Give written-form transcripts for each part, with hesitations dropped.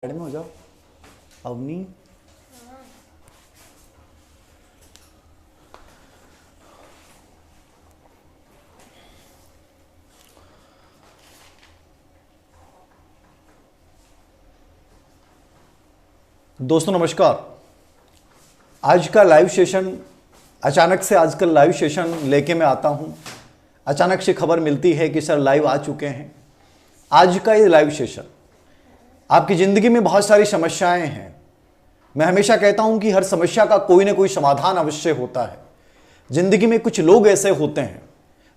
Side में हो जाओ अवनी। दोस्तों नमस्कार। आज का लाइव सेशन अचानक से आजकल लाइव सेशन लेके मैं आता हूं। अचानक से खबर मिलती है कि सर लाइव आ चुके हैं। आज का ये लाइव सेशन आपकी ज़िंदगी में बहुत सारी समस्याएं हैं। मैं हमेशा कहता हूं कि हर समस्या का कोई ना कोई समाधान अवश्य होता है। ज़िंदगी में कुछ लोग ऐसे होते हैं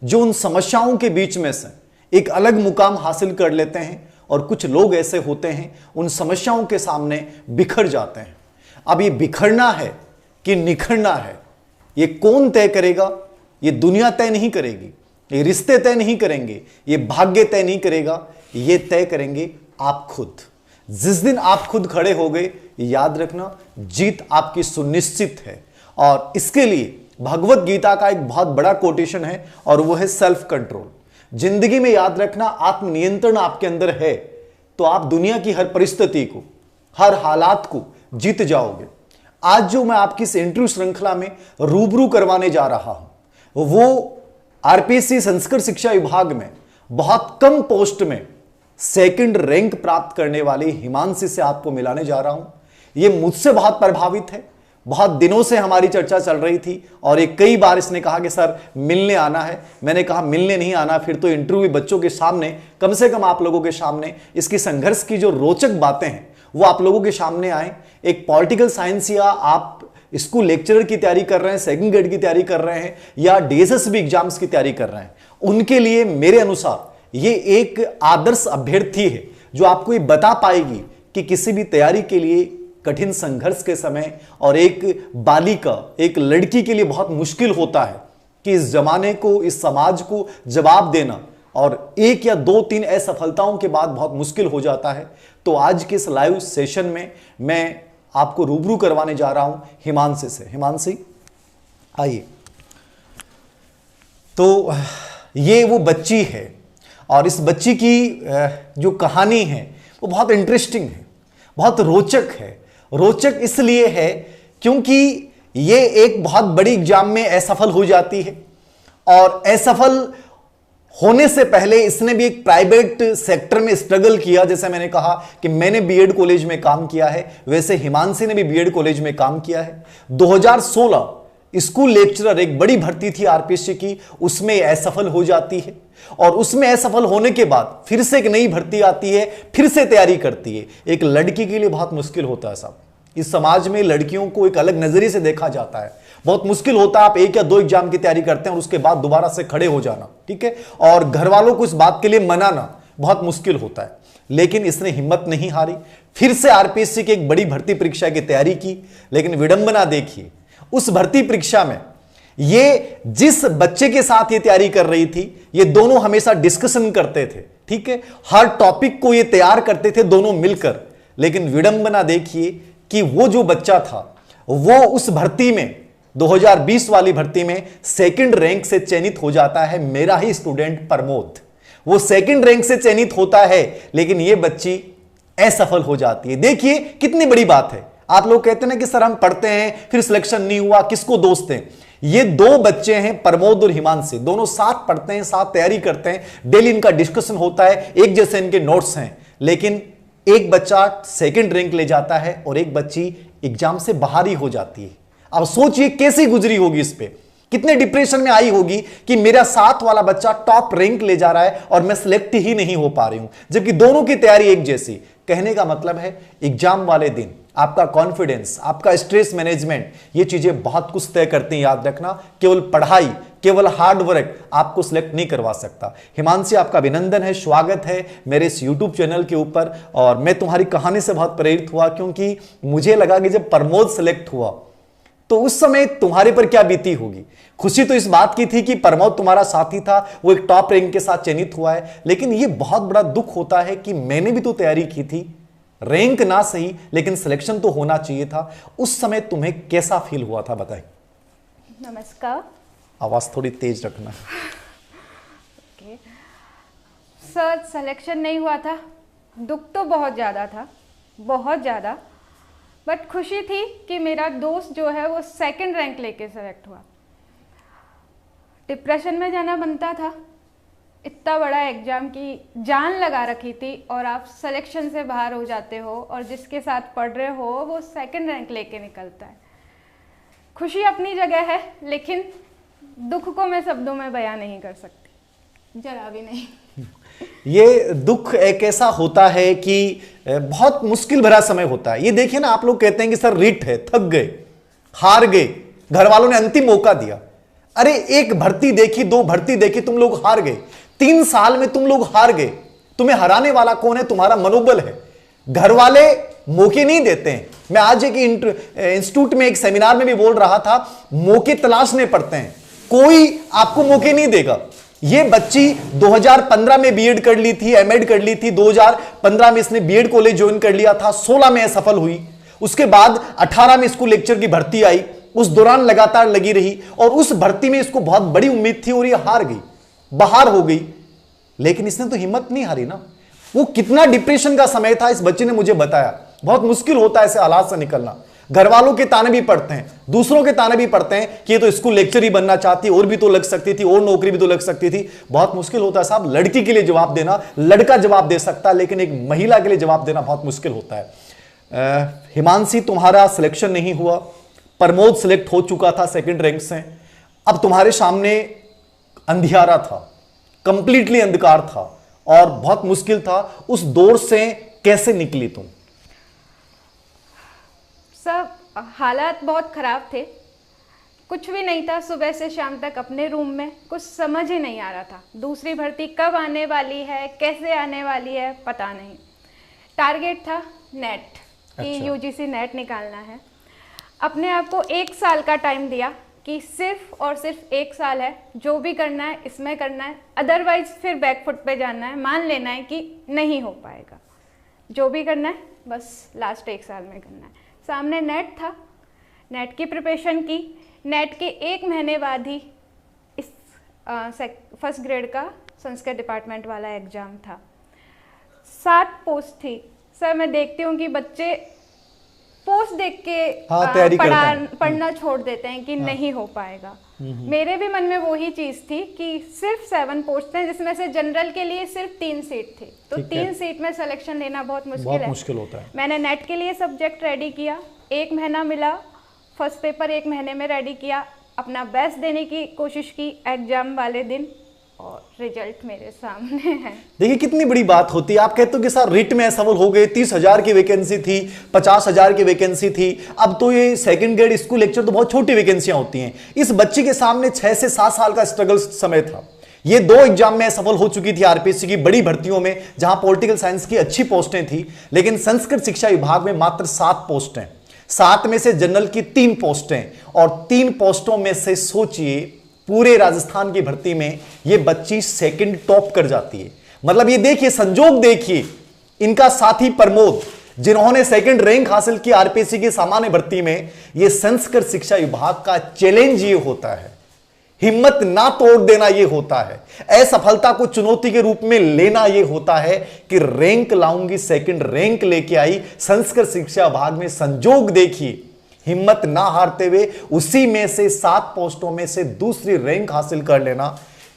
जो उन समस्याओं के बीच में से एक अलग मुकाम हासिल कर लेते हैं, और कुछ लोग ऐसे होते हैं उन समस्याओं के सामने बिखर जाते हैं। अब ये बिखरना है कि निखरना है, ये कौन तय करेगा? ये दुनिया तय नहीं करेगी, ये रिश्ते तय नहीं करेंगे, ये भाग्य तय नहीं करेगा, ये तय करेंगे आप खुद। जिस दिन आप खुद खड़े हो गए, याद रखना जीत आपकी सुनिश्चित है। और इसके लिए भगवत गीता का एक बहुत बड़ा कोटेशन है और वो है सेल्फ कंट्रोल। जिंदगी में याद रखना आत्मनियंत्रण आपके अंदर है तो आप दुनिया की हर परिस्थिति को, हर हालात को जीत जाओगे। आज जो मैं आपकी इस इंटरव्यू श्रृंखला में रूबरू करवाने जा रहा हूं वो आरपीएससी संस्कृत शिक्षा विभाग में बहुत कम पोस्ट में सेकंड रैंक प्राप्त करने वाली हिमांशी से आपको मिलाने जा रहा हूं। ये मुझसे बहुत प्रभावित है। बहुत दिनों से हमारी चर्चा चल रही थी और एक कई बार इसने कहा कि सर मिलने आना है। मैंने कहा मिलने नहीं आना, फिर तो इंटरव्यू बच्चों के सामने, कम से कम आप लोगों के सामने इसकी संघर्ष की जो रोचक बातें हैं वो आप लोगों के सामने आए। एक पॉलिटिकल साइंस या आप स्कूल लेक्चरर की तैयारी कर रहे हैं, सेकंड ग्रेड की तैयारी कर रहे हैं या डीएसएसबी एग्जाम्स की तैयारी कर रहे हैं, उनके लिए मेरे अनुसार ये एक आदर्श अभ्यर्थी है जो आपको ये बता पाएगी कि किसी भी तैयारी के लिए कठिन संघर्ष के समय और एक बालिका, एक लड़की के लिए बहुत मुश्किल होता है कि इस जमाने को, इस समाज को जवाब देना, और एक या दो तीन असफलताओं के बाद बहुत मुश्किल हो जाता है। तो आज के इस लाइव सेशन में मैं आपको रूबरू करवाने जा रहा हूं हिमांशी से। हिमांशी आइए। तो ये वो बच्ची है और इस बच्ची की जो कहानी है वो बहुत इंटरेस्टिंग है, बहुत रोचक है। रोचक इसलिए है क्योंकि ये एक बहुत बड़ी एग्जाम में असफल हो जाती है और असफल होने से पहले इसने भी एक प्राइवेट सेक्टर में स्ट्रगल किया। जैसे मैंने कहा कि मैंने बीएड कॉलेज में काम किया है, वैसे हिमांशी ने भी बीएड कॉलेज में काम किया है। 2016 स्कूल लेक्चरर एक बड़ी भर्ती थी आरपीएससी की, उसमें असफल हो जाती है और उसमें असफल होने के बाद फिर से एक नई भर्ती आती है, फिर से तैयारी करती है। एक लड़की के लिए बहुत मुश्किल होता है साहब। इस समाज में लड़कियों को एक अलग नजरिए से देखा जाता है। बहुत मुश्किल होता है आप एक या दो एग्जाम की तैयारी करते हैं और उसके बाद दोबारा से खड़े हो जाना, ठीक है, और घर वालों को इस बात के लिए मनाना बहुत मुश्किल होता है। लेकिन इसने हिम्मत नहीं हारी, फिर से आरपीएससी की एक बड़ी भर्ती परीक्षा की तैयारी की। लेकिन विडंबना देखिए, उस भर्ती परीक्षा में ये जिस बच्चे के साथ ये तैयारी कर रही थी, ये दोनों हमेशा डिस्कशन करते थे, ठीक है, हर टॉपिक को ये तैयार करते थे दोनों मिलकर। लेकिन विडंबना देखिए कि वो जो बच्चा था वो उस भर्ती में 2020 वाली भर्ती में सेकंड रैंक से चयनित हो जाता है। मेरा ही स्टूडेंट प्रमोद, वो सेकंड रैंक से चयनित होता है, लेकिन ये बच्ची असफल हो जाती है। देखिए कितनी बड़ी बात है। आप लोग कहते हैं कि सर हम पढ़ते हैं फिर सिलेक्शन नहीं हुआ, किसको दोष दें? ये दो बच्चे हैं, प्रमोद और हिमांशी, दोनों साथ पढ़ते हैं, साथ तैयारी करते हैं, डेली इनका डिस्कशन होता है, एक जैसे इनके नोट्स हैं। लेकिन एक बच्चा सेकंड रैंक ले जाता है और एक बच्ची एग्जाम से बाहर ही हो जाती है। अब सोचिए कैसी गुजरी होगी, इस पे कितने डिप्रेशन में आई होगी कि मेरा साथ वाला बच्चा टॉप रैंक ले जा रहा है और मैं सिलेक्ट ही नहीं हो पा रही हूं, जबकि दोनों की तैयारी एक जैसी। कहने का मतलब है एग्जाम वाले दिन आपका कॉन्फिडेंस, आपका स्ट्रेस मैनेजमेंट, ये चीजें बहुत कुछ तय करती हैं। याद रखना, केवल पढ़ाई, केवल हार्ड वर्क आपको सिलेक्ट नहीं करवा सकता। हिमांशी आपका अभिनंदन है, स्वागत है मेरे इस यूट्यूब चैनल के ऊपर। और मैं तुम्हारी कहानी से बहुत प्रेरित हुआ क्योंकि मुझे लगा कि जब प्रमोद सिलेक्ट हुआ तो उस समय तुम्हारे पर क्या बीती होगी। खुशी तो इस बात की थी कि प्रमोद तुम्हारा साथी था, वो एक टॉप रैंक के साथ चयनित हुआ है, लेकिन ये बहुत बड़ा दुख होता है कि मैंने भी तो तैयारी की थी, रैंक ना सही लेकिन सिलेक्शन तो होना चाहिए था। उस समय तुम्हें कैसा फील हुआ था, बताएं। नमस्कार। आवाज थोड़ी तेज रखना। सर सिलेक्शन नहीं हुआ था, दुख तो बहुत ज़्यादा था, बहुत ज़्यादा। बट खुशी थी कि मेरा दोस्त जो है वो सेकंड रैंक लेके सेलेक्ट हुआ। डिप्रेशन में जाना बनता था, इतना बड़ा एग्ज़ाम की जान लगा रखी थी और आप सिलेक्शन से बाहर हो जाते हो और जिसके साथ पढ़ रहे हो वो सेकंड रैंक लेके निकलता है। खुशी अपनी जगह है, लेकिन दुख को मैं शब्दों में बयां नहीं कर सकती, जरा भी नहीं। ये दुख एक ऐसा होता है कि बहुत मुश्किल भरा समय होता है। ये देखिए ना, आप लोग कहते हैं कि सर रिट है, थक गए, हार गए, घर वालों ने अंतिम मौका दिया। अरे एक भर्ती देखी, 2 भर्ती देखी, तुम लोग हार गए। 3 साल में तुम लोग हार गए। तुम्हें हराने वाला कौन है? तुम्हारा मनोबल है। घर वाले मौके नहीं देते हैं। मैं आज एक इंस्टीट्यूट में एक सेमिनार में भी बोल रहा था, मौके तलाशने पड़ते हैं, कोई आपको मौके नहीं देगा। ये बच्ची 2015 में बीएड कर ली थी, एमएड कर ली थी, 2015 में इसने बीएड कॉलेज ज्वाइन कर लिया था, 16 में सफल हुई। उसके बाद 18 में इसको लेक्चर की भर्ती आई, उस दौरान लगातार लगी रही और उस भर्ती में इसको बहुत बड़ी उम्मीद थी और ये हार गई, बाहर हो गई। लेकिन इसने तो हिम्मत नहीं हारी ना। वो कितना डिप्रेशन का समय था, इस बच्चे ने मुझे बताया। बहुत मुश्किल होता है ऐसे हालात से निकलना। घर वालों के ताने भी पड़ते हैं, दूसरों के ताने भी पड़ते हैं कि ये तो स्कूल लेक्चर ही बनना चाहती, और भी तो लग सकती थी, और नौकरी भी तो लग सकती थी। बहुत मुश्किल होता है साहब। लड़की के लिए जवाब देना, लड़का जवाब दे सकता है, लेकिन एक महिला के लिए जवाब देना बहुत मुश्किल होता है। हिमांशी, तुम्हारा सिलेक्शन नहीं हुआ, प्रमोद सिलेक्ट हो चुका था सेकंड रैंक से। अब तुम्हारे सामने अंधियारा था, कंप्लीटली अंधकार था और बहुत मुश्किल था। उस दौर से कैसे निकली तुम? सब हालात बहुत ख़राब थे, कुछ भी नहीं था। सुबह से शाम तक अपने रूम में, कुछ समझ ही नहीं आ रहा था। दूसरी भर्ती कब आने वाली है, कैसे आने वाली है, पता नहीं। टारगेट था नेट कि यूजीसी नेट निकालना है। अपने आप को 1 साल का टाइम दिया कि सिर्फ और सिर्फ 1 साल है, जो भी करना है इसमें करना है, अदरवाइज फिर बैकफुट पे जाना है, मान लेना है कि नहीं हो पाएगा। जो भी करना है बस लास्ट 1 साल में करना है। सामने नेट था, नेट की प्रिपरेशन की। नेट के 1 महीने बाद ही इस फर्स्ट ग्रेड का संस्कृत डिपार्टमेंट वाला एग्ज़ाम था। 7 पोस्ट थी। सर मैं देखती हूँ कि बच्चे पोस्ट देख के पढ़ना छोड़ देते हैं कि नहीं हो पाएगा। मेरे भी मन में वही चीज़ थी कि सिर्फ 7 पोस्ट थे, जिसमें से जनरल के लिए सिर्फ 3 सीट थी, तो 3 सीट में सिलेक्शन लेना बहुत मुश्किल होता है। मैंने नेट के लिए सब्जेक्ट रेडी किया, 1 महीना मिला, फर्स्ट पेपर 1 महीने में रेडी किया, अपना बेस्ट देने की कोशिश की एग्जाम वाले दिन, और रिजल्ट मेरे सामने है। देखिए कितनी बड़ी बात होती है। आप कहते हो कि सर रिट में सफल हो गए, 30,000 की वैकेंसी थी, 50,000 की वैकेंसी थी। अब तो ये सेकंड ग्रेड स्कूल लेक्चर तो बहुत छोटी वैकेंसियां होती हैं। इस बच्ची के सामने 6 से 7 साल का स्ट्रगल समय था। ये 2 एग्जाम में सफल हो चुकी थी आरपीएससी की बड़ी भर्तियों में, जहां पॉलिटिकल साइंस की अच्छी पोस्टें थी, लेकिन संस्कृत शिक्षा विभाग में मात्र 7 पोस्टें। 7 में से जनरल की 3 पोस्टें, और 3 पोस्टों में से सोचिए पूरे राजस्थान की भर्ती में ये बच्ची सेकंड टॉप कर जाती है। मतलब ये देखिए, संजोग देखिए, इनका साथी प्रमोद जिन्होंने सेकंड रैंक हासिल की आरपीएससी की सामान्य भर्ती में, ये संस्कृत शिक्षा विभाग का चैलेंज ये होता है, हिम्मत ना तोड़ देना ये होता है, असफलता को चुनौती के रूप में लेना ये होता है कि रैंक लाऊंगी, सेकंड रैंक लेके आई। संस्कृत शिक्षा विभाग में संजोग देखिए, हिम्मत ना हारते हुए उसी में से 7 पोस्टों में से दूसरी रैंक हासिल कर लेना,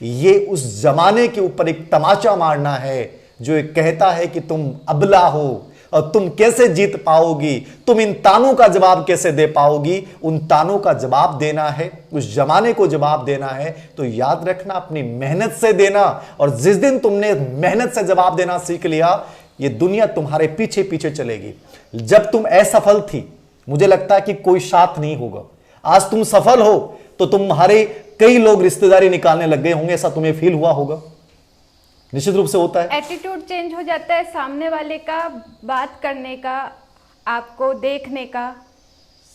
ये उस जमाने के ऊपर एक तमाचा मारना है जो एक कहता है कि तुम अबला हो और तुम कैसे जीत पाओगी, तुम इन तानों का जवाब कैसे दे पाओगी। उन तानों का जवाब देना है, उस जमाने को जवाब देना है, तो याद रखना अपनी मेहनत से देना। और जिस दिन तुमने मेहनत से जवाब देना सीख लिया, ये दुनिया तुम्हारे पीछे पीछे चलेगी। जब तुम असफल थी, मुझे लगता है कि कोई साथ नहीं होगा। आज तुम सफल हो तो तुम्हारे कई लोग रिश्तेदारी निकालने लग गए होंगे, ऐसा तुम्हें फील हुआ होगा? निश्चित रूप से होता है। एटीट्यूड चेंज हो जाता है सामने वाले का, बात करने का, आपको देखने का,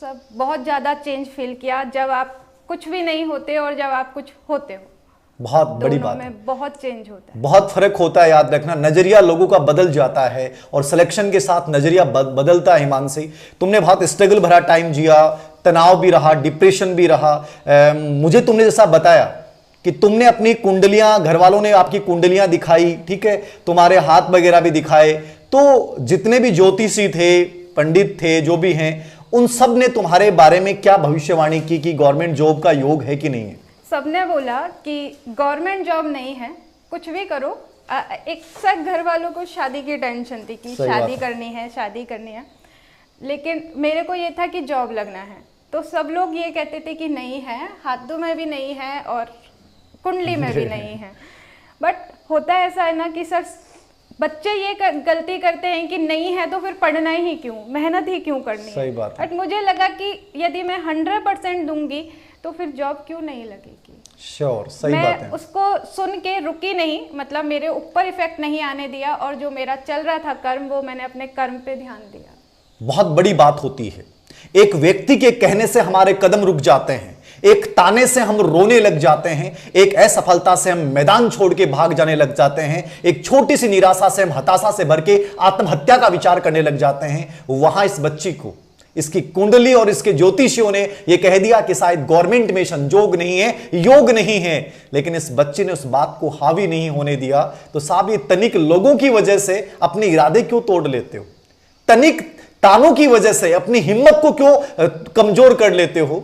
सब बहुत ज़्यादा चेंज फील किया जब आप कुछ भी नहीं होते और जब आप कुछ होते हो। बहुत बड़ी बात है, बहुत चेंज होता है, बहुत फर्क होता है। याद रखना, नजरिया लोगों का बदल जाता है और सिलेक्शन के साथ नजरिया बदलता है। हिमांशी, तुमने बहुत स्ट्रगल भरा टाइम जिया, तनाव भी रहा, डिप्रेशन भी रहा। मुझे तुमने जैसा बताया कि तुमने अपनी कुंडलियां, घर वालों ने आपकी कुंडलियां दिखाई, ठीक है, तुम्हारे हाथ वगैरह भी दिखाए, तो जितने भी ज्योतिषी थे, पंडित थे, जो भी हैं, उन सब ने तुम्हारे बारे में क्या भविष्यवाणी की कि गवर्नमेंट जॉब का योग है कि नहीं है? सबने बोला कि गवर्नमेंट जॉब नहीं है, कुछ भी करो। एक सब घर वालों को शादी की टेंशन थी कि शादी करनी है, शादी करनी है, लेकिन मेरे को ये था कि जॉब लगना है। तो सब लोग ये कहते थे कि नहीं है, हाथों में भी नहीं है और कुंडली में भी नहीं है। बट होता ऐसा है ना कि सर, बच्चे ये गलती करते हैं कि नहीं है तो फिर पढ़ना ही क्यों, मेहनत ही क्यों करनी है। सही बात है। बट मुझे लगा कि यदि मैं 100% दूंगी तो फिर जॉब क्यों नहीं लगेगी। श्योर, सही बात है। मैं उसको सुन के रुकी नहीं, मतलब मेरे ऊपर इफेक्ट नहीं आने दिया, और जो मेरा चल रहा था कर्म, वो मैंने अपने कर्म पे ध्यान दिया। बहुत बड़ी बात होती है, एक व्यक्ति के कहने से हमारे कदम रुक जाते हैं, एक ताने से हम रोने लग जाते हैं, एक असफलता से हम मैदान छोड़ के भाग जाने लग जाते हैं, एक छोटी सी निराशा से हम हताशा से भर के आत्महत्या का विचार करने लग जाते हैं। वहां इस बच्ची को, इसकी कुंडली और इसके ज्योतिषियों ने यह कह दिया कि शायद गवर्नमेंट में संजोग नहीं है, योग नहीं है, लेकिन इस बच्ची ने उस बात को हावी नहीं होने दिया। तो साहब, ये तनिक लोगों की वजह से अपने इरादे क्यों तोड़ लेते हो? तनिक तानों की वजह से अपनी हिम्मत को क्यों कमजोर कर लेते हो?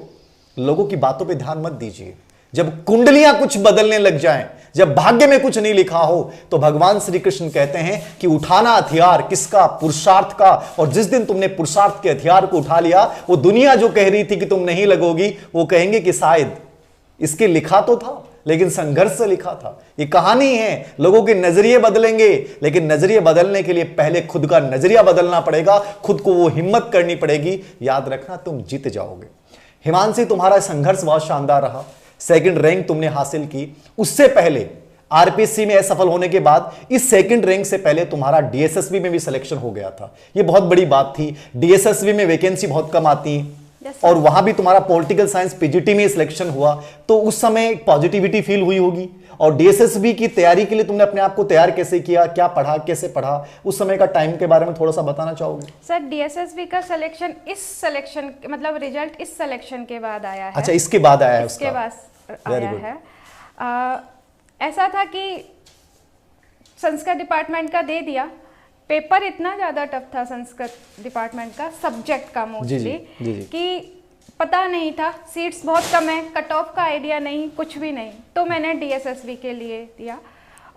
लोगों की बातों पे ध्यान मत दीजिए। जब कुंडलियां कुछ बदलने लग जाएं, जब भाग्य में कुछ नहीं लिखा हो, तो भगवान श्री कृष्ण कहते हैं कि उठाना हथियार किसका? पुरुषार्थ का। और जिस दिन तुमने पुरुषार्थ के हथियार को उठा लिया, वो दुनिया जो कह रही थी कि तुम नहीं लगोगी, वो कहेंगे कि शायद इसके लिखा तो था, लेकिन संघर्ष से लिखा था। ये कहानी है, लोगों के नजरिए बदलेंगे, लेकिन नजरिए बदलने के लिए पहले खुद का नजरिया बदलना पड़ेगा, खुद को वो हिम्मत करनी पड़ेगी। याद रखना, तुम जीत जाओगे। हिमांशी, तुम्हारा संघर्ष बहुत शानदार रहा, सेकंड रैंक तुमने हासिल की। उससे पहले आरपीएससी में असफल होने के बाद इस सेकंड रैंक से पहले तुम्हारा डीएसएसबी में भी सिलेक्शन हो गया था। ये बहुत बड़ी बात थी। डीएसएसबी में वैकेंसी बहुत कम आती है, और वहां भी तुम्हारा पॉलिटिकल साइंस पीजीटी में सिलेक्शन हुआ, तो उस समय पॉजिटिविटी फील हुई होगी। और डीएसएसबी की तैयारी के लिए तुमने अपने आप को तैयार कैसे किया, क्या पढ़ा, कैसे पढ़ा, उस समय का टाइम के बारे में थोड़ा सा बताना चाहोगे? सर, डीएसएसबी का सिलेक्शन मतलब रिजल्ट इस सिलेक्शन के बाद आया है। अच्छा, इसके बाद आया है? इसके बाद आया है। ऐसा था कि संस्कृत डिपार्टमेंट का दे दिया, पेपर इतना ज़्यादा टफ था संस्कृत डिपार्टमेंट का, सब्जेक्ट का मोस्टली, कि पता नहीं था, सीट्स बहुत कम है, कट ऑफ का आइडिया नहीं, कुछ भी नहीं। तो मैंने डीएसएसबी के लिए दिया,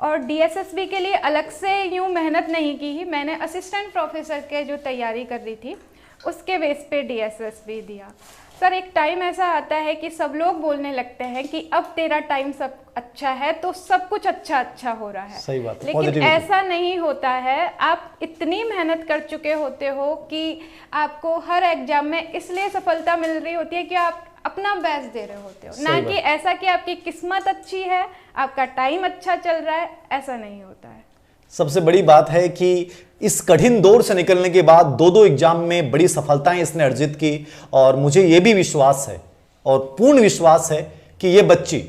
और डीएसएसबी के लिए अलग से यूँ मेहनत नहीं की ही, मैंने असिस्टेंट प्रोफेसर के जो तैयारी कर रही थी उसके बेस पे डीएसएसबी दिया। सर, एक टाइम ऐसा आता है कि सब लोग बोलने लगते हैं कि अब तेरा टाइम सब अच्छा है, तो सब कुछ अच्छा हो रहा है। सही बात है। लेकिन ऐसा नहीं होता है। आप इतनी मेहनत कर चुके होते हो कि आपको हर एग्जाम में इसलिए सफलता मिल रही होती है कि आप अपना बेस्ट दे रहे होते हो, ना कि ऐसा कि आपकी किस्मत अच्छी है, आपका टाइम अच्छा चल रहा है। ऐसा नहीं होता है। सबसे बड़ी बात है कि इस कठिन दौर से निकलने के बाद दो एग्जाम में बड़ी सफलताएं इसने अर्जित की, और मुझे यह भी विश्वास है और पूर्ण विश्वास है कि यह बच्ची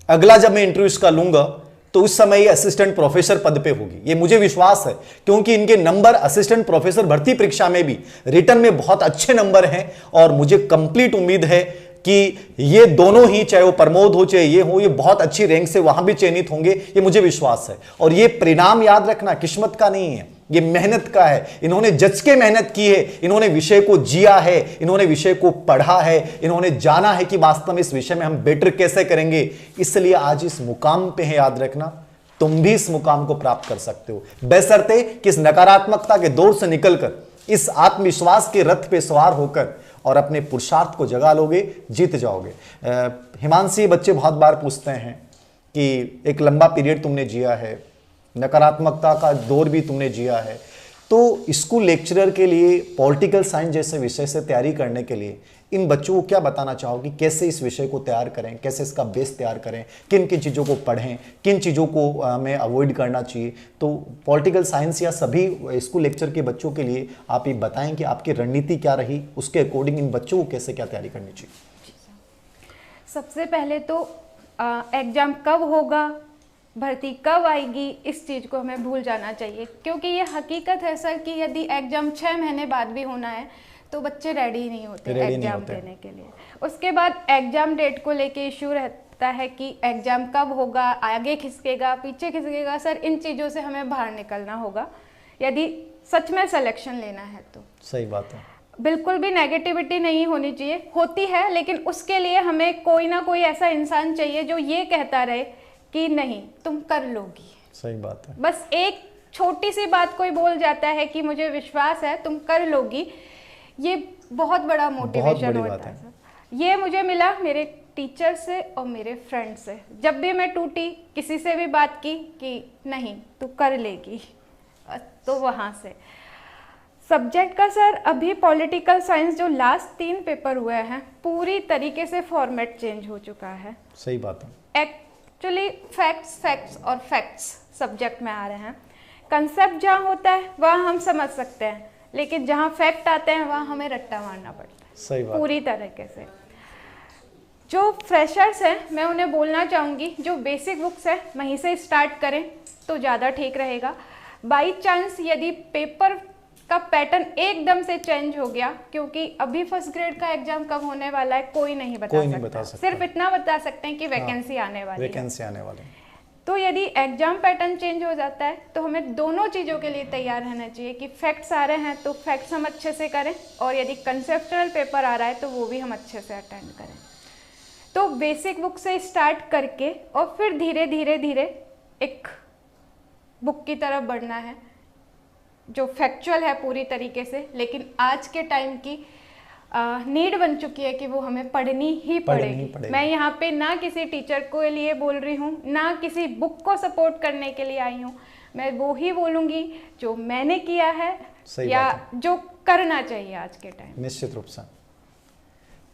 अगला जब मैं इंटरव्यू इसका लूंगा तो उस समय ये असिस्टेंट प्रोफेसर पद पे होगी। ये मुझे विश्वास है, क्योंकि इनके नंबर असिस्टेंट प्रोफेसर भर्ती परीक्षा में भी रिटर्न में बहुत अच्छे नंबर हैं, और मुझे कंप्लीट उम्मीद है कि ये दोनों ही, चाहे वो प्रमोद हो चाहे ये हो, ये बहुत अच्छी रैंक से वहां भी चयनित होंगे, ये मुझे विश्वास है। और ये परिणाम याद रखना किस्मत का नहीं है, ये मेहनत का है। इन्होंने जच के मेहनत की है, इन्होंने विषय को जिया है, इन्होंने विषय को पढ़ा है, इन्होंने जाना है कि वास्तव में इस विषय में हम बेटर कैसे करेंगे, इसलिए आज इस मुकाम पे है। याद रखना, तुम भी इस मुकाम को प्राप्त कर सकते हो, बशर्ते कि इस नकारात्मकता के दौर से निकलकर इस आत्मविश्वास के रथ पे सवार होकर और अपने पुरुषार्थ को जगा लोगे, जीत जाओगे। हिमांशी, बच्चे बहुत बार पूछते हैं कि एक लंबा पीरियड तुमने जिया है, नकारात्मकता का दौर भी तुमने जिया है, तो स्कूल लेक्चरर के लिए, पॉलिटिकल साइंस जैसे विषय से तैयारी करने के लिए इन बच्चों को क्या बताना चाहोगी? कैसे इस विषय को तैयार करें, कैसे इसका बेस तैयार करें, किन किन चीज़ों को पढ़ें, किन चीज़ों को हमें अवॉइड करना चाहिए? तो पॉलिटिकल साइंस या सभी स्कूल लेक्चर के बच्चों के लिए आप ये बताएं कि आपकी रणनीति क्या रही, उसके अकॉर्डिंग इन बच्चों को कैसे क्या तैयारी करनी चाहिए? सबसे पहले तो एग्ज़ाम कब होगा, भर्ती कब आएगी, इस चीज़ को हमें भूल जाना चाहिए, क्योंकि ये हकीकत है सर कि यदि एग्ज़ाम 6 महीने बाद भी होना है तो बच्चे रेडी नहीं होते एग्ज़ाम देने के लिए। उसके बाद एग्ज़ाम डेट को लेके इशू रहता है कि एग्ज़ाम कब होगा, आगे खिसकेगा, पीछे खिसकेगा। सर, इन चीज़ों से हमें बाहर निकलना होगा। यदि सच में सिलेक्शन लेना है तो सही बात है। बिल्कुल भी नेगेटिविटी नहीं होनी चाहिए, होती है लेकिन उसके लिए हमें कोई ना कोई ऐसा इंसान चाहिए जो ये कहता रहे कि नहीं तुम कर लोगी। सही बात है। बस एक छोटी सी बात कोई बोल जाता है कि मुझे विश्वास है तुम कर लोगी, ये बहुत बड़ा मोटिवेशन होता है। ये मुझे मिला मेरे टीचर से और मेरे फ्रेंड से। जब भी मैं टूटी, किसी से भी बात की कि नहीं तू कर लेगी, तो वहाँ से सब्जेक्ट का सर अभी पॉलिटिकल साइंस जो लास्ट 3 पेपर हुए हैं पूरी तरीके से फॉर्मेट चेंज हो चुका है। सही बात है। एक्चुअली फैक्ट्स और फैक्ट्स सब्जेक्ट में आ रहे हैं। कंसेप्ट जहाँ होता है वहाँ हम समझ सकते हैं, लेकिन जहाँ फैक्ट आते हैं वहाँ हमें रट्टा मारना पड़ता है। सही बात। पूरी तरीके से जो फ्रेशर्स हैं मैं उन्हें बोलना चाहूँगी जो बेसिक बुक्स है वहीं से स्टार्ट करें तो ज़्यादा ठीक रहेगा। बाई चांस यदि पेपर का पैटर्न एकदम से चेंज हो गया, क्योंकि अभी फर्स्ट ग्रेड का एग्जाम कब होने वाला है कोई नहीं बता सकता। सिर्फ इतना बता सकते हैं कि वैकेंसी आने वाली है। तो यदि एग्जाम पैटर्न चेंज हो जाता है तो हमें दोनों चीज़ों के लिए तैयार रहना चाहिए कि फैक्ट्स आ रहे हैं तो फैक्ट्स हम अच्छे से करें, और यदि कंसेप्चुअल पेपर आ रहा है तो वो भी हम अच्छे से अटेंड करें। तो बेसिक बुक से स्टार्ट करके और फिर धीरे धीरे एक बुक की तरफ बढ़ना है जो फैक्चुअल है पूरी तरीके से, लेकिन आज के टाइम की नीड बन चुकी है कि वो हमें पढ़नी ही पड़ेगी। मैं यहाँ पे ना किसी टीचर को लिए बोल रही हूँ, ना किसी बुक को सपोर्ट करने के लिए आई हूँ। मैं वो ही बोलूँगी जो मैंने किया है या जो करना चाहिए आज के टाइम। निश्चित रूप से।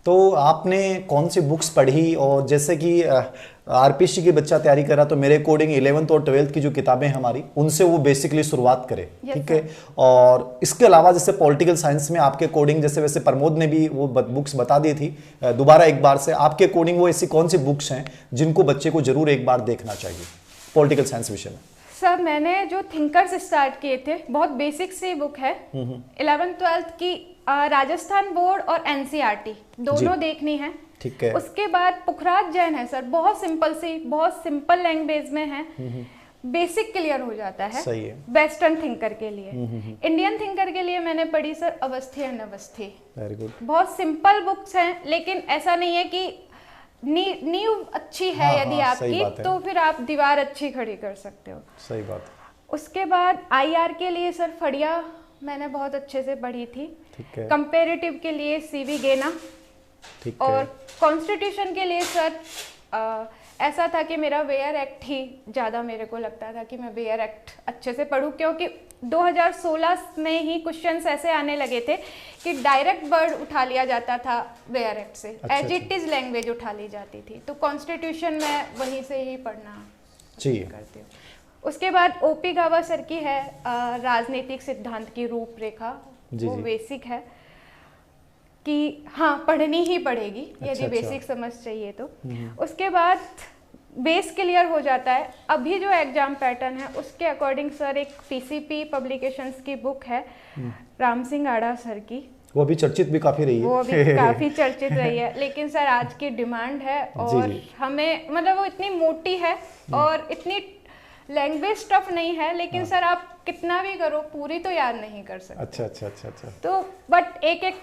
तो आपने कौन सी बुक्स पढ़ी, और जैसे कि आरपीसी की बच्चा तैयारी कर रहा तो मेरे अकॉर्डिंग 11th और 12th की जो किताबें हमारी उनसे वो बेसिकली शुरुआत करे, ठीक है। और इसके अलावा जैसे पॉलिटिकल साइंस में आपके अकॉर्डिंग, जैसे वैसे प्रमोद ने भी वो बुक्स बता दी थी, दोबारा एक बार से आपके अकॉर्डिंग वो ऐसी कौन सी बुक्स हैं जिनको बच्चे को जरूर एक बार देखना चाहिए पॉलिटिकल साइंस विषय में? सर मैंने जो थिंकर्स स्टार्ट किए थे बहुत बेसिक सी बुक है, 11th 12th की राजस्थान बोर्ड और एनसीईआरटी दोनों देखनी है, ठीक है। उसके बाद पुखराज जैन है सर, बहुत सिंपल लैंग्वेज में है, बेसिक क्लियर हो जाता है, सही है। वेस्टर्न थिंकर के लिए, इंडियन थिंकर के लिए मैंने पढ़ी sir Awasthi and Awasthi, very good. बहुत सिंपल बुक्स हैं, लेकिन ऐसा नहीं है कि नींव अच्छी है यदि आपकी तो फिर आप दीवार अच्छी खड़ी कर सकते हो, सही बात। उसके बाद आईआर के लिए सर फड़िया मैंने बहुत अच्छे से पढ़ी थी, ठीक है। कंपेरेटिव के लिए सीवी गेना, ठीक है। और कॉन्स्टिट्यूशन के लिए सर ऐसा था कि मेरा वेयर एक्ट ही ज़्यादा मेरे को लगता था कि मैं वेयर एक्ट अच्छे से पढूं, क्योंकि 2016 में ही क्वेश्चंस ऐसे आने लगे थे कि डायरेक्ट वर्ड उठा लिया जाता था वेयर एक्ट से, एज इट इज़ लैंग्वेज उठा ली जाती थी। तो कॉन्स्टिट्यूशन में वहीं से ही पढ़ना करती हूँ। उसके बाद ओपी गावा सर की है राजनीतिक सिद्धांत की रूपरेखा, वो बेसिक है कि हाँ पढ़नी ही पड़ेगी यदि बेसिक समझ चाहिए तो। उसके बाद बेस क्लियर हो जाता है। अभी जो एग्जाम पैटर्न है उसके अकॉर्डिंग सर एक पीसीपी पब्लिकेशंस की बुक है राम सिंह आड़ा सर की, वो अभी चर्चित भी काफी रही है, वो अभी काफी चर्चित रही है, लेकिन सर आज की डिमांड है और हमें मतलब वो इतनी मोटी है और इतनी लैंग्वेज टफ नहीं है, लेकिन सर आप कितना भी करो पूरी तो याद नहीं कर सकते। अच्छा। तो बट एक एक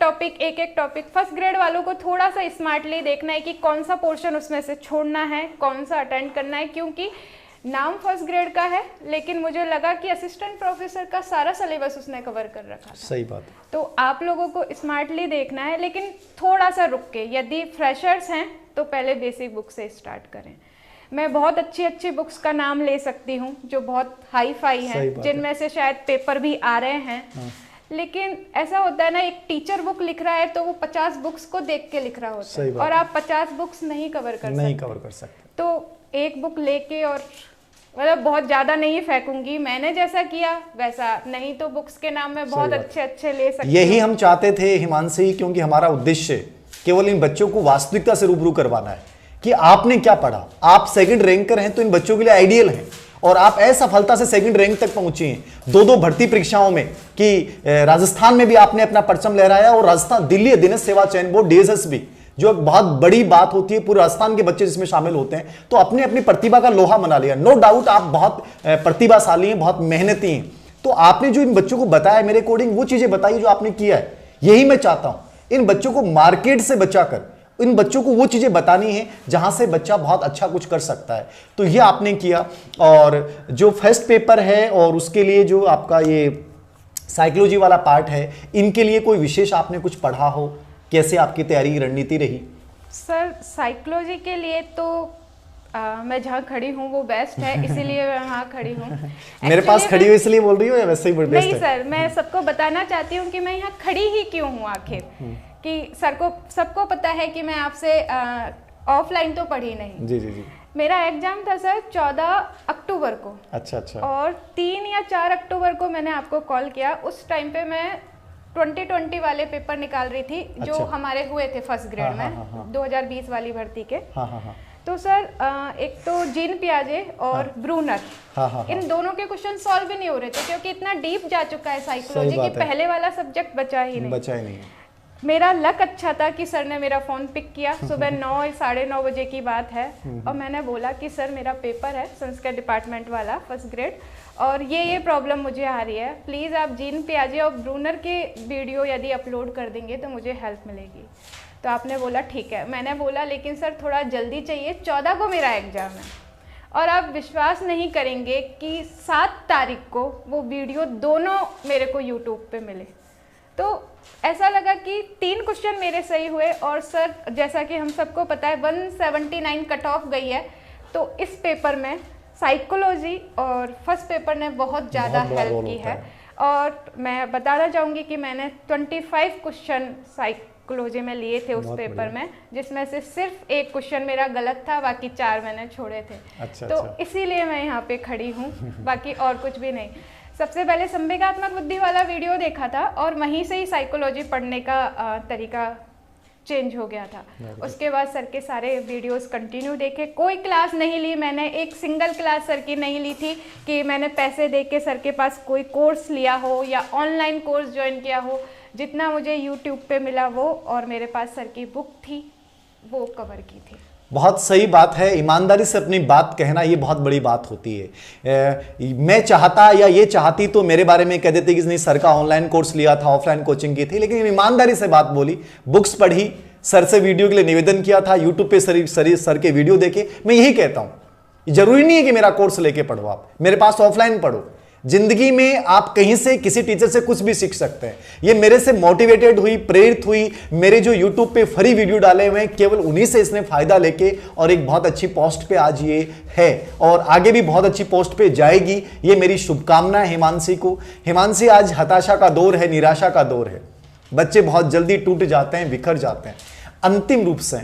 टॉपिक फर्स्ट ग्रेड वालों को थोड़ा सा स्मार्टली देखना है कि कौन सा पोर्शन उसमें से छोड़ना है, कौन सा अटेंड करना है, क्योंकि नाम फर्स्ट ग्रेड का है लेकिन मुझे लगा कि असिस्टेंट प्रोफेसर का सारा सिलेबस उसने कवर कर रखा था। सही बात है। तो आप लोगों को स्मार्टली देखना है, लेकिन थोड़ा सा रुक के, यदि फ्रेशर्स हैं तो पहले बेसिक बुक से स्टार्ट करें। मैं बहुत अच्छी बुक्स का नाम ले सकती हूँ जो बहुत हाई फाई हैं, जिनमें से शायद पेपर भी आ रहे हैं, लेकिन ऐसा होता है ना, एक टीचर बुक लिख रहा है तो वो 50 बुक्स को देख के लिख रहा होता है और आप 50 बुक्स नहीं कवर कर सकते। तो एक बुक लेके, और मतलब बहुत ज़्यादा नहीं फेंकूंगी, मैंने जैसा किया वैसा, नहीं तो बुक्स के नाम में बहुत अच्छे ले सकते। यही हम चाहते थे हिमांशी, क्योंकि हमारा उद्देश्य केवल इन बच्चों को वास्तविकता से रूबरू करवाना है कि आपने क्या पढ़ा। आप सेकंड रैंकर हैं तो इन बच्चों के लिए आइडियल हैं, और आप असफलता से सेकंड रैंक तक पहुंची हैं, दो भर्ती परीक्षाओं में, कि राजस्थान में भी आपने अपना परचम लहराया, और राजस्थान दिल्ली अधीनस्थ सेवा चयन बोर्ड DSSB, जो बहुत बड़ी बात होती है, पूरे राजस्थान के बच्चे जिसमें शामिल होते हैं, तो अपने अपनी प्रतिभा का लोहा बना लिया। नो डाउट आप बहुत प्रतिभाशाली हैं, बहुत मेहनती हैं, तो आपने जो इन बच्चों को बताया, मेरे अकॉर्डिंग वो चीजें बताई जो आपने किया है। यही मैं चाहता हूं, इन बच्चों को मार्केट से बचाकर इन बच्चों को वो चीजें बतानी है जहां से बच्चा बहुत अच्छा कुछ कर सकता है। तो ये आपने किया। और जो फर्स्ट पेपर है और उसके लिए जो आपका ये साइकोलॉजी वाला पार्ट है, इनके लिए कोई विशेष आपने कुछ पढ़ा हो? कैसे आपकी तैयारी की रणनीति रही? सर साइकोलॉजी के लिए तो मैं जहाँ खड़ी हूँ वो बेस्ट है, इसीलिए मैं वहाँ खड़ी हूँ। मेरे पास खड़ी हो इसलिए बोल रही हो या वैसे ही बेस्ट नहीं है? सर, मैं सबको बताना चाहती हूँ कि मैं यहाँ खड़ी ही क्यों हूँ आखिर। कि सर को सबको पता है कि मैं आपसे ऑफलाइन तो पढ़ी नहीं। जी जी जी। मेरा एग्जाम था सर 14 अक्टूबर को। अच्छा अच्छा। और 3 या 4 अक्टूबर को मैंने आपको कॉल किया। उस टाइम पे मैं 2020 वाले पेपर निकाल रही थी जो अच्छा। हमारे हुए थे फर्स्ट ग्रेड में, हाँ। 2020 वाली भर्ती के। हाँ। तो सर एक तो जीन पियाजे और ब्रूनर, हाँ। इन दोनों के क्वेश्चन सॉल्व भी नहीं हो रहे थे क्योंकि इतना डीप जा चुका है साइकोलॉजी कि पहले वाला सब्जेक्ट बचा ही नहीं। मेरा लक अच्छा था कि सर ने मेरा फ़ोन पिक किया। सुबह 9 साढ़े 9 बजे की बात है और मैंने बोला कि सर मेरा पेपर है संस्कृत डिपार्टमेंट वाला फर्स्ट ग्रेड और ये प्रॉब्लम मुझे आ रही है, प्लीज़ आप जीन पियाजे और ब्रूनर के वीडियो यदि अपलोड कर देंगे तो मुझे हेल्प मिलेगी। तो आपने बोला ठीक है। मैंने बोला लेकिन सर थोड़ा जल्दी चाहिए, 14 को मेरा एग्ज़ाम है। और आप विश्वास नहीं करेंगे कि 7 तारीख को वो वीडियो दोनों मेरे को यूट्यूब पे मिले। तो ऐसा लगा कि 3 क्वेश्चन मेरे सही हुए और सर जैसा कि हम सबको पता है 179 कट ऑफ गई है। तो इस पेपर में साइकोलॉजी और फर्स्ट पेपर ने बहुत ज़्यादा हेल्प की है। और मैं बताना चाहूँगी कि मैंने 25 क्वेश्चन साइकोलॉजी में लिए थे उस पेपर में, जिसमें से सिर्फ 1 क्वेश्चन मेरा गलत था, बाकी 4 मैंने छोड़े थे। तो इसीलिए मैं यहाँ पे खड़ी हूँ, बाकी और कुछ भी नहीं। सबसे पहले संवेगात्मक बुद्धि वाला वीडियो देखा था और वहीं से ही साइकोलॉजी पढ़ने का तरीका चेंज हो गया था। उसके बाद सर के सारे वीडियोस कंटिन्यू देखे। कोई क्लास नहीं ली मैंने, एक सिंगल क्लास सर की नहीं ली थी कि मैंने पैसे दे के सर के पास कोई कोर्स लिया हो या ऑनलाइन कोर्स ज्वाइन किया हो। जितना मुझे यूट्यूब पे मिला वो और मेरे पास सर की बुक थी वो कवर की थी। बहुत सही बात है। ईमानदारी से अपनी बात कहना ये बहुत बड़ी बात होती है। मैं चाहता या ये चाहती तो मेरे बारे में कह देते कि नहीं सर का ऑनलाइन कोर्स लिया था, ऑफलाइन कोचिंग की थी, लेकिन ईमानदारी से बात बोली, बुक्स पढ़ी, सर से वीडियो के लिए निवेदन किया था, यूट्यूब पे सर के वीडियो देखे। मैं यही कहता हूं, जरूरी नहीं है कि मेरा कोर्स लेके पढ़ो, आप मेरे पास ऑफलाइन पढ़ो। जिंदगी में आप कहीं से किसी टीचर से कुछ भी सीख सकते हैं। ये मेरे से मोटिवेटेड हुई, प्रेरित हुई। मेरे जो यूट्यूब पे फ्री वीडियो डाले हुए हैं केवल उन्हीं से इसने फायदा लेके और एक बहुत अच्छी पोस्ट पे आज ये है और आगे भी बहुत अच्छी पोस्ट पे जाएगी। ये मेरी शुभकामना है हिमांशी को। हिमांशी, आज हताशा का दौर है, निराशा का दौर है। बच्चे बहुत जल्दी टूट जाते हैं, बिखर जाते हैं। अंतिम रूप से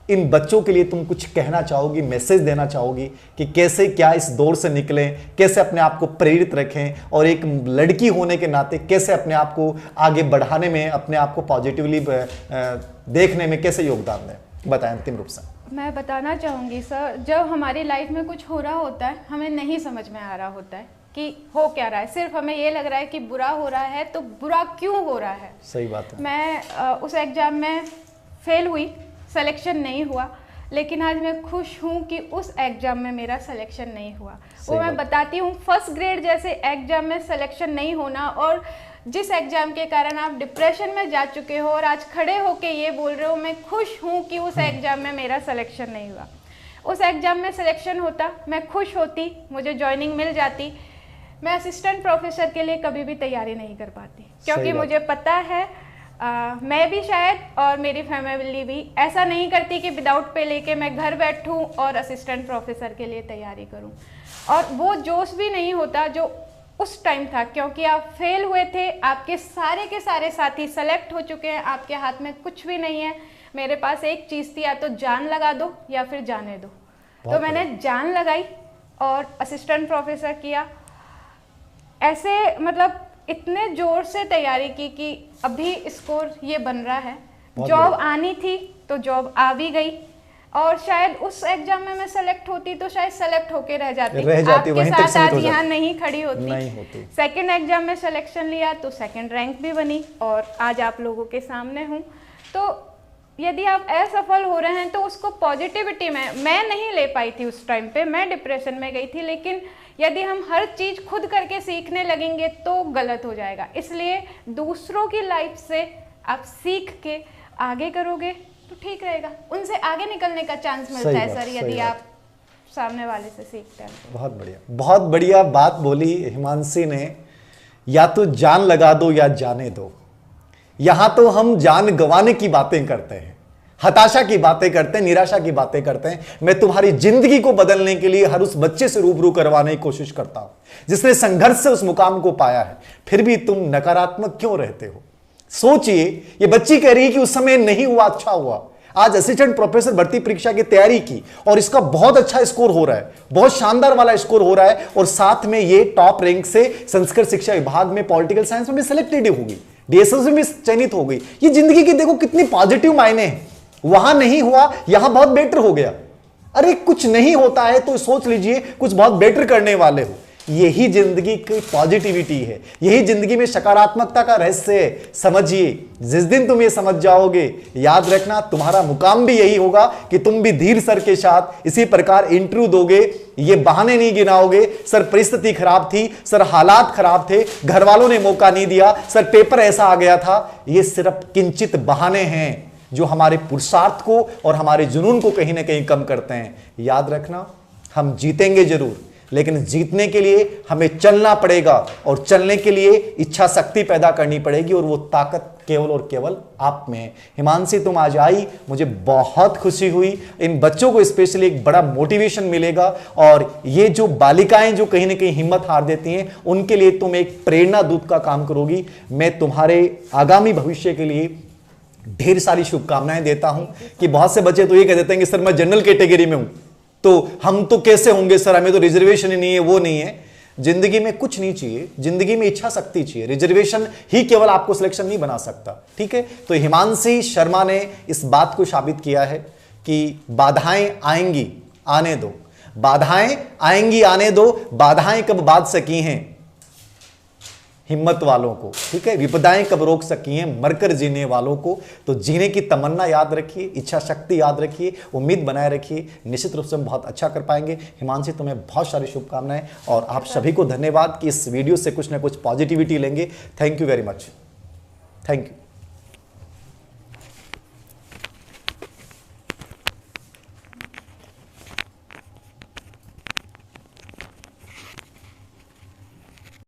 इन बच्चों के लिए तुम कुछ कहना चाहोगी, मैसेज देना चाहोगी कि कैसे क्या इस दौर से निकलें, कैसे अपने आप को प्रेरित रखें और एक लड़की होने के नाते कैसे अपने आप को आगे बढ़ाने में, अपने आप को पॉजिटिवली देखने में कैसे योगदान दें? बताएं अंतिम रूप से। मैं बताना चाहूँगी सर, जब हमारी लाइफ में कुछ हो रहा होता है हमें नहीं समझ में आ रहा होता है कि हो क्या रहा है, सिर्फ हमें ये लग रहा है कि बुरा हो रहा है, तो बुरा क्यों हो रहा है। सही बात है। मैं उस एग्ज़ाम में फेल हुई, सिलेक्शन नहीं हुआ, लेकिन आज मैं खुश हूँ कि उस एग्ज़ाम में मेरा सिलेक्शन नहीं हुआ। वो मैं बताती हूँ, फर्स्ट ग्रेड जैसे एग्ज़ाम में सिलेक्शन नहीं होना और जिस एग्ज़ाम के कारण आप डिप्रेशन में जा चुके हो और आज खड़े होके ये बोल रहे हो मैं खुश हूँ कि उस एग्ज़ाम में मेरा सिलेक्शन नहीं हुआ। उस एग्ज़ाम में सिलेक्शन होता, मैं खुश होती, मुझे जॉइनिंग मिल जाती। मैं असिस्टेंट प्रोफेसर के लिए कभी भी तैयारी नहीं कर पाती क्योंकि मुझे पता है मैं भी शायद और मेरी फैमिली भी ऐसा नहीं करती कि विदाउट पे लेके मैं घर बैठूं और असिस्टेंट प्रोफेसर के लिए तैयारी करूं। और वो जोश भी नहीं होता जो उस टाइम था क्योंकि आप फेल हुए थे, आपके सारे के सारे साथी सेलेक्ट हो चुके हैं, आपके हाथ में कुछ भी नहीं है। मेरे पास एक चीज़ थी, या तो जान लगा दो या फिर जाने दो। तो मैंने जान लगाई और असिस्टेंट प्रोफेसर किया। ऐसे मतलब इतने जोर से तैयारी की कि अभी स्कोर ये बन रहा है। जॉब आनी थी तो जॉब आ भी गई और शायद उस एग्जाम में मैं सेलेक्ट होती तो शायद सेलेक्ट होके रह जाती आपके साथ आज यहाँ नहीं खड़ी होती। सेकंड एग्जाम में सिलेक्शन लिया तो सेकंड रैंक भी बनी और आज आप लोगों के सामने हूँ। तो यदि आप असफल हो रहे हैं तो उसको पॉजिटिविटी में, मैं नहीं ले पाई थी उस टाइम पे, मैं डिप्रेशन में गई थी, लेकिन यदि हम हर चीज़ खुद करके सीखने लगेंगे तो गलत हो जाएगा। इसलिए दूसरों की लाइफ से आप सीख के आगे करोगे तो ठीक रहेगा, उनसे आगे निकलने का चांस मिलता है सर, यदि आप सामने वाले से सीखते हैं। बहुत बढ़िया, बहुत बढ़िया बात बोली हिमांशी ने। या तो जान लगा दो या जाने दो। यहां तो हम जान गंवाने की बातें करते हैं, हताशा की बातें करते हैं, निराशा की बातें करते हैं। मैं तुम्हारी जिंदगी को बदलने के लिए हर उस बच्चे से रूबरू करवाने की कोशिश करता हूं जिसने संघर्ष से उस मुकाम को पाया है। फिर भी तुम नकारात्मक क्यों रहते हो? सोचिए, ये बच्ची कह रही है कि उस समय नहीं हुआ, अच्छा हुआ। आज असिस्टेंट प्रोफेसर भर्ती परीक्षा की तैयारी की और इसका बहुत अच्छा स्कोर हो रहा है, बहुत शानदार वाला स्कोर हो रहा है, और साथ में ये टॉप रैंक से संस्कृत शिक्षा विभाग में पॉलिटिकल साइंस में भी सिलेक्टेड होगी, डीएसएस में भी चयनित हो गई। ये जिंदगी की देखो कितनी पॉजिटिव मायने हैं। वहां नहीं हुआ, यहां बहुत बेटर हो गया। अरे कुछ नहीं होता है तो सोच लीजिए कुछ बहुत बेटर करने वाले हो। यही जिंदगी की पॉजिटिविटी है, यही जिंदगी में सकारात्मकता का रहस्य है। समझिए, जिस दिन तुम ये समझ जाओगे, याद रखना तुम्हारा मुकाम भी यही होगा कि तुम भी धीर सर के साथ इसी प्रकार इंटरव्यू दोगे। ये बहाने नहीं गिनाओगे, सर परिस्थिति खराब थी, सर हालात खराब थे, घर वालों ने मौका नहीं दिया, सर पेपर ऐसा आ गया था। ये सिर्फ किंचित बहाने हैं जो हमारे पुरुषार्थ को और हमारे जुनून को कहीं ना कहीं कम करते हैं। याद रखना, हम जीतेंगे जरूर, लेकिन जीतने के लिए हमें चलना पड़ेगा, और चलने के लिए इच्छा शक्ति पैदा करनी पड़ेगी, और वो ताकत केवल और केवल आप में है। हिमांशी, तुम आज आई, मुझे बहुत खुशी हुई। इन बच्चों को स्पेशली एक बड़ा मोटिवेशन मिलेगा, और ये जो बालिकाएं जो कहीं ना कहीं हिम्मत हार देती हैं, उनके लिए तुम एक प्रेरणा दूत का काम करोगी। मैं तुम्हारे आगामी भविष्य के लिए ढेर सारी शुभकामनाएं देता हूं। कि बहुत से बच्चे तो ये कह देते हैं कि सर मैं जनरल कैटेगरी में हूं, तो हम तो कैसे होंगे सर, हमें तो रिजर्वेशन ही नहीं है, वो नहीं है। जिंदगी में कुछ नहीं चाहिए, जिंदगी में इच्छा शक्ति चाहिए। रिजर्वेशन ही केवल आपको सिलेक्शन नहीं बना सकता, ठीक है। तो हिमांशी शर्मा ने इस बात को साबित किया है कि बाधाएं आएंगी, आने दो, बाधाएं आएंगी, आने दो। बाधाएं कब बाध सकी हैं? हिम्मत वालों को, ठीक है। विपदाएं कब रोक सकी हैं? मरकर जीने वालों को। तो जीने की तमन्ना याद रखिए, इच्छा शक्ति याद रखिए, उम्मीद बनाए रखिए, निश्चित रूप से हम बहुत अच्छा कर पाएंगे। हिमांशी, तुम्हें बहुत सारी शुभकामनाएं, और आप सभी को धन्यवाद कि इस वीडियो से कुछ ना कुछ पॉजिटिविटी लेंगे। Thank you very much, thank you.